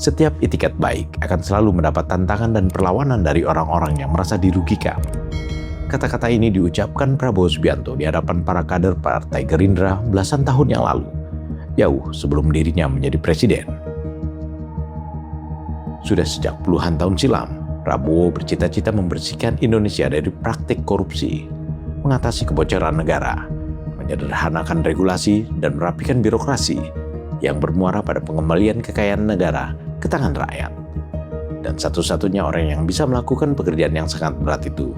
Setiap itikat baik akan selalu mendapat tantangan dan perlawanan dari orang-orang yang merasa dirugikan. Kata-kata ini diucapkan Prabowo Subianto di hadapan para kader Partai Gerindra belasan tahun yang lalu, jauh sebelum dirinya menjadi presiden. Sudah sejak puluhan tahun silam, Prabowo bercita-cita membersihkan Indonesia dari praktik korupsi, mengatasi kebocoran negara, menyederhanakan regulasi, dan merapikan birokrasi yang bermuara pada pengembalian kekayaan negara ke tangan rakyat. Dan satu-satunya orang yang bisa melakukan pekerjaan yang sangat berat itu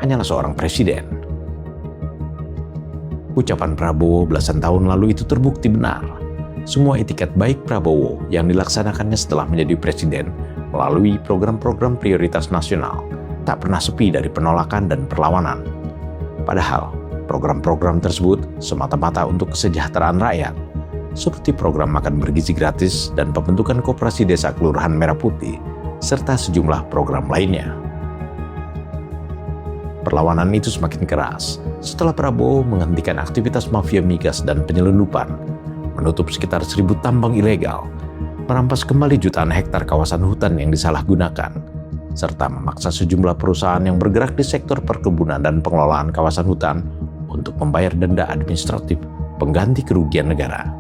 hanyalah seorang presiden. Ucapan Prabowo belasan tahun lalu itu terbukti benar. Semua itikat baik Prabowo yang dilaksanakannya setelah menjadi presiden melalui program-program prioritas nasional tak pernah sepi dari penolakan dan perlawanan. Padahal, program-program tersebut semata-mata untuk kesejahteraan rakyat, seperti program makan bergizi gratis dan pembentukan koperasi desa Kelurahan Merah Putih, serta sejumlah program lainnya. Perlawanan itu semakin keras setelah Prabowo menghentikan aktivitas mafia migas dan penyelundupan, menutup sekitar 1.000 tambang ilegal, merampas kembali jutaan hektar kawasan hutan yang disalahgunakan, serta memaksa sejumlah perusahaan yang bergerak di sektor perkebunan dan pengelolaan kawasan hutan untuk membayar denda administratif pengganti kerugian negara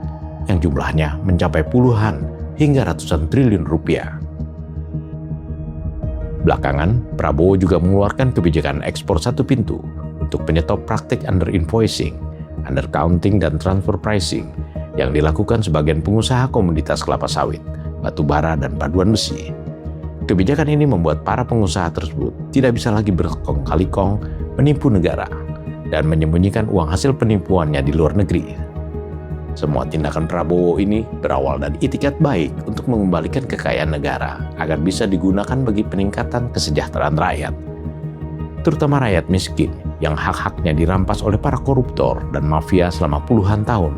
yang jumlahnya mencapai puluhan hingga ratusan triliun rupiah. Belakangan, Prabowo juga mengeluarkan kebijakan ekspor satu pintu untuk menyetop praktik under-invoicing, undercounting, dan transfer pricing yang dilakukan sebagian pengusaha komoditas kelapa sawit, batu bara, dan paduan besi. Kebijakan ini membuat para pengusaha tersebut tidak bisa lagi berkong kali kong menipu negara dan menyembunyikan uang hasil penipuannya di luar negeri. Semua tindakan Prabowo ini berawal dari itikat baik untuk mengembalikan kekayaan negara agar bisa digunakan bagi peningkatan kesejahteraan rakyat, terutama rakyat miskin yang hak-haknya dirampas oleh para koruptor dan mafia selama puluhan tahun,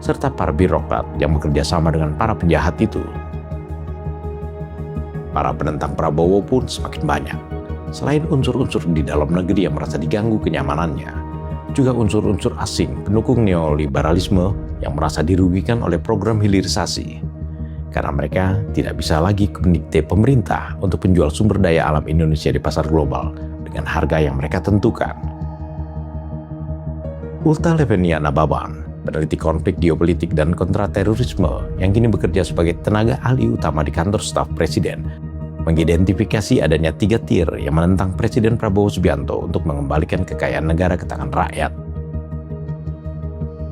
serta para birokrat yang bekerja sama dengan para penjahat itu. Para penentang Prabowo pun semakin banyak. Selain unsur-unsur di dalam negeri yang merasa diganggu kenyamanannya, juga unsur-unsur asing pendukung neoliberalisme yang merasa dirugikan oleh program hilirisasi. Karena mereka tidak bisa lagi mendikte pemerintah untuk menjual sumber daya alam Indonesia di pasar global dengan harga yang mereka tentukan. Ulta Levenia Nababan, peneliti konflik geopolitik dan kontraterorisme yang kini bekerja sebagai tenaga ahli utama di kantor staf presiden, mengidentifikasi adanya 3 tier yang menentang Presiden Prabowo Subianto untuk mengembalikan kekayaan negara ke tangan rakyat.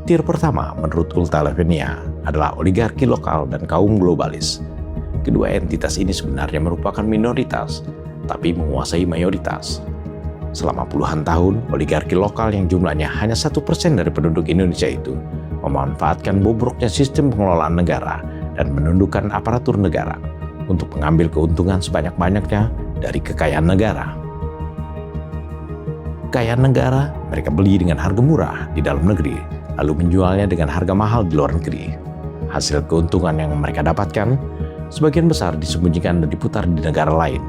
Tier pertama menurut Ulta Levenia adalah oligarki lokal dan kaum globalis. Kedua entitas ini sebenarnya merupakan minoritas, tapi menguasai mayoritas. Selama puluhan tahun, oligarki lokal yang jumlahnya hanya 1% dari penduduk Indonesia itu memanfaatkan bobroknya sistem pengelolaan negara dan menundukkan aparatur negara untuk mengambil keuntungan sebanyak-banyaknya dari kekayaan negara. Kekayaan negara mereka beli dengan harga murah di dalam negeri, lalu menjualnya dengan harga mahal di luar negeri. Hasil keuntungan yang mereka dapatkan, sebagian besar disembunyikan dan diputar di negara lain,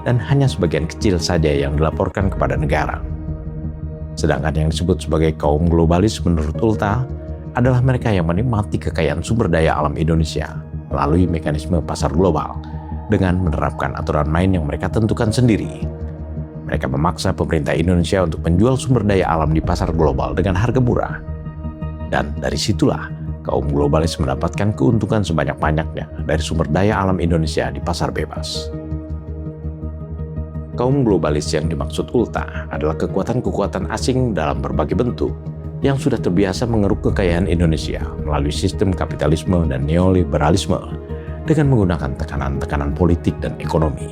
dan hanya sebagian kecil saja yang dilaporkan kepada negara. Sedangkan yang disebut sebagai kaum globalis menurut Ulta adalah mereka yang menikmati kekayaan sumber daya alam Indonesia melalui mekanisme pasar global dengan menerapkan aturan main yang mereka tentukan sendiri. Mereka memaksa pemerintah Indonesia untuk menjual sumber daya alam di pasar global dengan harga murah. Dan dari situlah kaum globalis mendapatkan keuntungan sebanyak-banyaknya dari sumber daya alam Indonesia di pasar bebas. Kaum globalis yang dimaksud Ulta adalah kekuatan-kekuatan asing dalam berbagai bentuk yang sudah terbiasa mengeruk kekayaan Indonesia melalui sistem kapitalisme dan neoliberalisme dengan menggunakan tekanan-tekanan politik dan ekonomi.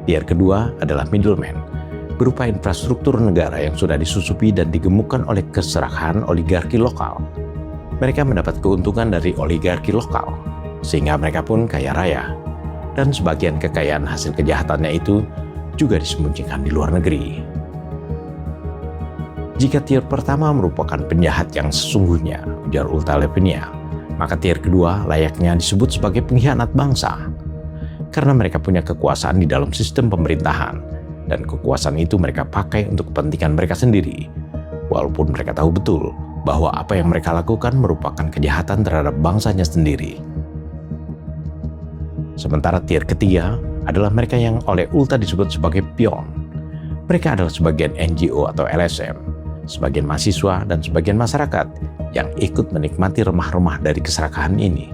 Tier kedua adalah middleman, berupa infrastruktur negara yang sudah disusupi dan digemukkan oleh keserahan oligarki lokal. Mereka mendapat keuntungan dari oligarki lokal, sehingga mereka pun kaya raya, dan sebagian kekayaan hasil kejahatannya itu juga disembunyikan di luar negeri. Jika tier pertama merupakan penjahat yang sesungguhnya, ujar Ulta Levenia, maka tier kedua layaknya disebut sebagai pengkhianat bangsa, karena mereka punya kekuasaan di dalam sistem pemerintahan, dan kekuasaan itu mereka pakai untuk kepentingan mereka sendiri, walaupun mereka tahu betul bahwa apa yang mereka lakukan merupakan kejahatan terhadap bangsanya sendiri. Sementara tier ketiga adalah mereka yang oleh Ulta disebut sebagai pion. Mereka adalah sebagian NGO atau LSM, sebagian mahasiswa dan sebagian masyarakat yang ikut menikmati remah-remah dari keserakahan ini,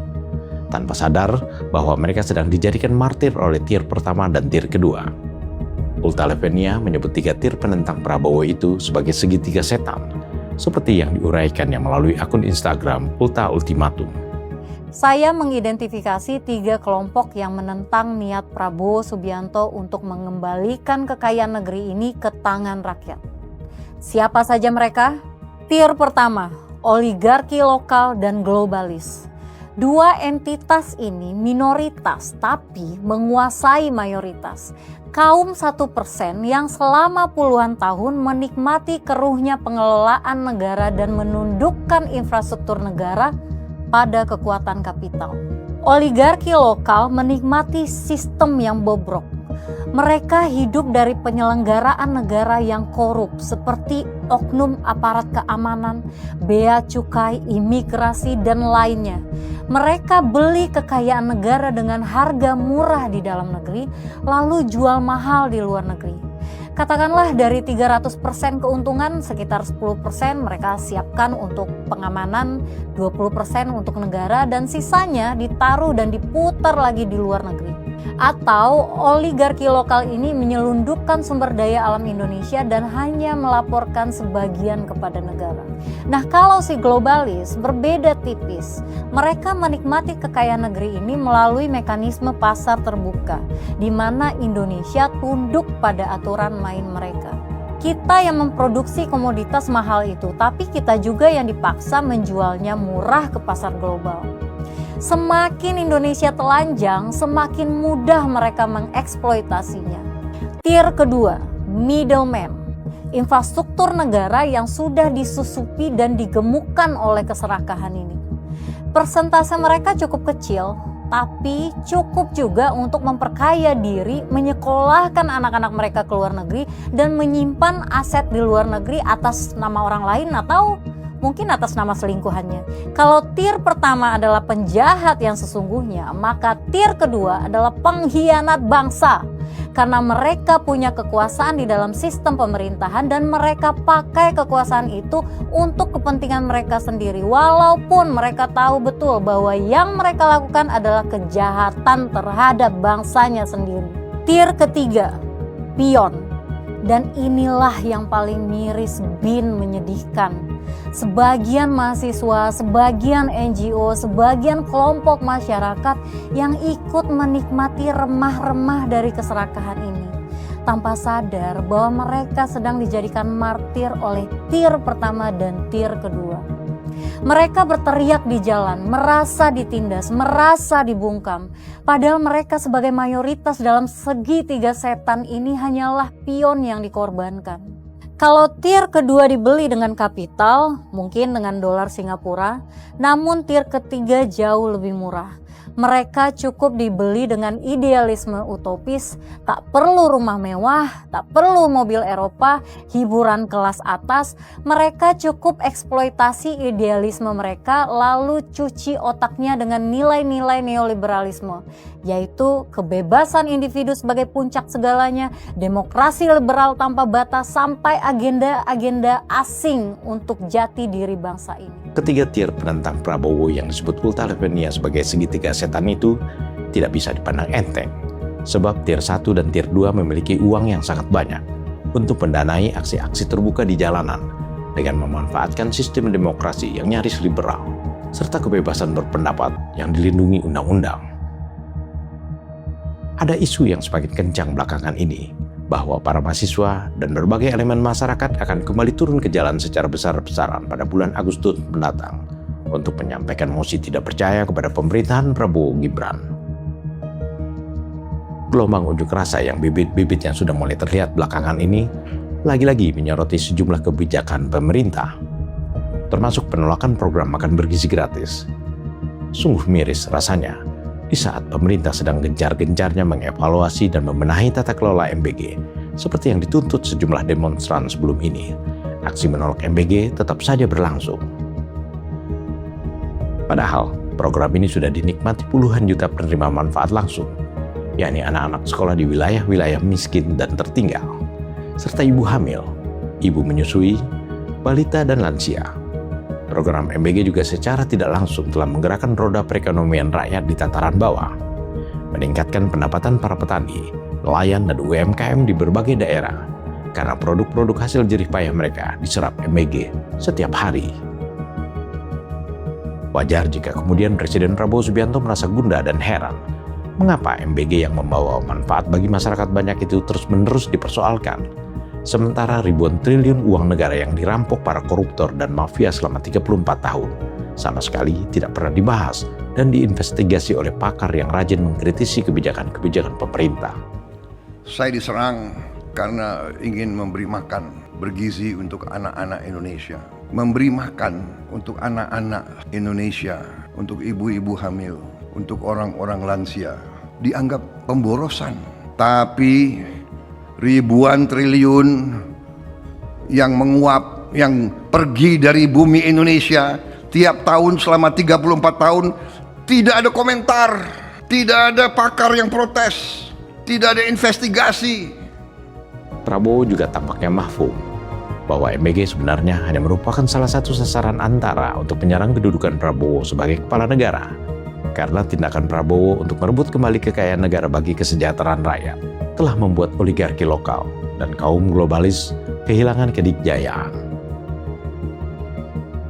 tanpa sadar bahwa mereka sedang dijadikan martir oleh tier pertama dan tier kedua. Ulta Levenia menyebut 3 tier penentang Prabowo itu sebagai segitiga setan, seperti yang diuraikannya melalui akun Instagram Ulta Ultimatum. Saya mengidentifikasi 3 kelompok yang menentang niat Prabowo Subianto untuk mengembalikan kekayaan negeri ini ke tangan rakyat. Siapa saja mereka? Tier pertama, oligarki lokal dan globalis. 2 entitas ini minoritas tapi menguasai mayoritas. Kaum 1% yang selama puluhan tahun menikmati keruhnya pengelolaan negara dan menundukkan infrastruktur negara pada kekuatan kapital. Oligarki lokal menikmati sistem yang bobrok. Mereka hidup dari penyelenggaraan negara yang korup seperti oknum aparat keamanan, bea cukai, imigrasi, dan lainnya. Mereka beli kekayaan negara dengan harga murah di dalam negeri, lalu jual mahal di luar negeri. Katakanlah dari 300% keuntungan, sekitar 10% mereka siapkan untuk pengamanan, 20% untuk negara, dan sisanya ditaruh dan diputar lagi di luar negeri. Atau oligarki lokal ini menyelundupkan sumber daya alam Indonesia dan hanya melaporkan sebagian kepada negara. Nah, kalau si globalis berbeda tipis. Mereka menikmati kekayaan negeri ini melalui mekanisme pasar terbuka, di mana Indonesia tunduk pada aturan main mereka. Kita yang memproduksi komoditas mahal itu, tapi kita juga yang dipaksa menjualnya murah ke pasar global. Semakin Indonesia telanjang, semakin mudah mereka mengeksploitasinya. Tier kedua, middleman. Infrastruktur negara yang sudah disusupi dan digemukkan oleh keserakahan ini. Persentase mereka cukup kecil, tapi cukup juga untuk memperkaya diri, menyekolahkan anak-anak mereka ke luar negeri, dan menyimpan aset di luar negeri atas nama orang lain atau mungkin atas nama selingkuhannya. Kalau tier pertama adalah penjahat yang sesungguhnya, maka tier kedua adalah pengkhianat bangsa. Karena mereka punya kekuasaan di dalam sistem pemerintahan dan mereka pakai kekuasaan itu untuk kepentingan mereka sendiri. Walaupun mereka tahu betul bahwa yang mereka lakukan adalah kejahatan terhadap bangsanya sendiri. Tier ketiga, pion. Dan inilah yang paling miris bin menyedihkan. Sebagian mahasiswa, sebagian NGO, sebagian kelompok masyarakat yang ikut menikmati remah-remah dari keserakahan ini, tanpa sadar bahwa mereka sedang dijadikan martir oleh tier pertama dan tier kedua. Mereka berteriak di jalan, merasa ditindas, merasa dibungkam. Padahal mereka sebagai mayoritas dalam segitiga setan ini hanyalah pion yang dikorbankan. Kalau tier kedua dibeli dengan kapital, mungkin dengan dolar Singapura, namun tier ketiga jauh lebih murah. Mereka cukup dibeli dengan idealisme utopis, tak perlu rumah mewah, tak perlu mobil Eropa, hiburan kelas atas. Mereka cukup eksploitasi idealisme mereka lalu cuci otaknya dengan nilai-nilai neoliberalisme, yaitu kebebasan individu sebagai puncak segalanya, demokrasi liberal tanpa batas, sampai agenda-agenda asing untuk jati diri bangsa ini. Ketiga tier penentang Prabowo yang disebut Ulta Levenia sebagai segitiga setan itu tidak bisa dipandang enteng. Sebab tier 1 dan tier 2 memiliki uang yang sangat banyak untuk mendanai aksi-aksi terbuka di jalanan dengan memanfaatkan sistem demokrasi yang nyaris liberal, serta kebebasan berpendapat yang dilindungi undang-undang. Ada isu yang semakin kencang belakangan ini, bahwa para mahasiswa dan berbagai elemen masyarakat akan kembali turun ke jalan secara besar-besaran pada bulan Agustus mendatang untuk menyampaikan mosi tidak percaya kepada pemerintahan Prabowo Gibran. Gelombang unjuk rasa yang bibit-bibitnya sudah mulai terlihat belakangan ini lagi-lagi menyoroti sejumlah kebijakan pemerintah, termasuk penolakan program makan bergizi gratis. Sungguh miris rasanya di saat pemerintah sedang gencar-gencarnya mengevaluasi dan membenahi tata kelola MBG, seperti yang dituntut sejumlah demonstran sebelum ini. Aksi menolak MBG tetap saja berlangsung. Padahal, Program ini sudah dinikmati puluhan juta penerima manfaat langsung, yakni anak-anak sekolah di wilayah-wilayah miskin dan tertinggal, serta ibu hamil, ibu menyusui, balita, dan lansia. Program MBG juga secara tidak langsung telah menggerakkan roda perekonomian rakyat di tataran bawah, meningkatkan pendapatan para petani, nelayan, dan UMKM di berbagai daerah, karena produk-produk hasil jerih payah mereka diserap MBG setiap hari. Wajar jika kemudian Presiden Prabowo Subianto merasa gundah dan heran mengapa MBG yang membawa manfaat bagi masyarakat banyak itu terus-menerus dipersoalkan, sementara ribuan triliun uang negara yang dirampok para koruptor dan mafia selama 34 tahun sama sekali tidak pernah dibahas dan diinvestigasi oleh pakar yang rajin mengkritisi kebijakan-kebijakan pemerintah. Saya diserang karena ingin memberi makan bergizi untuk anak-anak Indonesia, memberi makan untuk anak-anak Indonesia, untuk ibu-ibu hamil, untuk orang-orang lansia, dianggap pemborosan. Tapi ribuan triliun yang menguap, yang pergi dari bumi Indonesia tiap tahun selama 34 tahun, tidak ada komentar, tidak ada pakar yang protes, tidak ada investigasi. Prabowo juga tampaknya mahfum bahwa MBG sebenarnya hanya merupakan salah satu sasaran antara untuk menyerang kedudukan Prabowo sebagai kepala negara, karena tindakan Prabowo untuk merebut kembali kekayaan negara bagi kesejahteraan rakyat telah membuat oligarki lokal dan kaum globalis kehilangan kedikjayaan.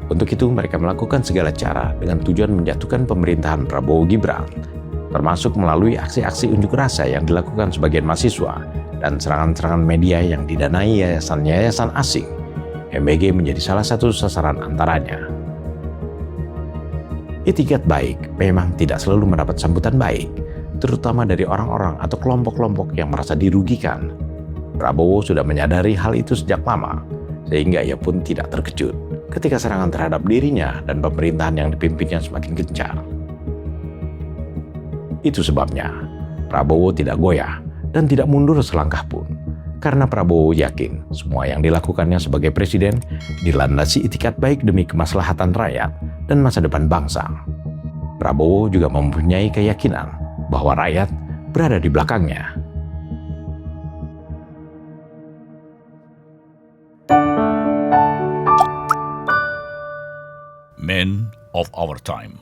Untuk itu mereka melakukan segala cara dengan tujuan menjatuhkan pemerintahan Prabowo Gibran, termasuk melalui aksi-aksi unjuk rasa yang dilakukan sebagian mahasiswa dan serangan-serangan media yang didanai yayasan-yayasan asing. MBG menjadi salah satu sasaran antaranya. Itikat baik memang tidak selalu mendapat sambutan baik, terutama dari orang-orang atau kelompok-kelompok yang merasa dirugikan. Prabowo sudah menyadari hal itu sejak lama, sehingga ia pun tidak terkejut ketika serangan terhadap dirinya dan pemerintahan yang dipimpinnya semakin gencar. Itu sebabnya Prabowo tidak goyah dan tidak mundur selangkah pun, karena Prabowo yakin semua yang dilakukannya sebagai presiden dilandasi itikat baik demi kemaslahatan rakyat dan masa depan bangsa. Prabowo juga mempunyai keyakinan bahwa rakyat berada di belakangnya. Men of our time.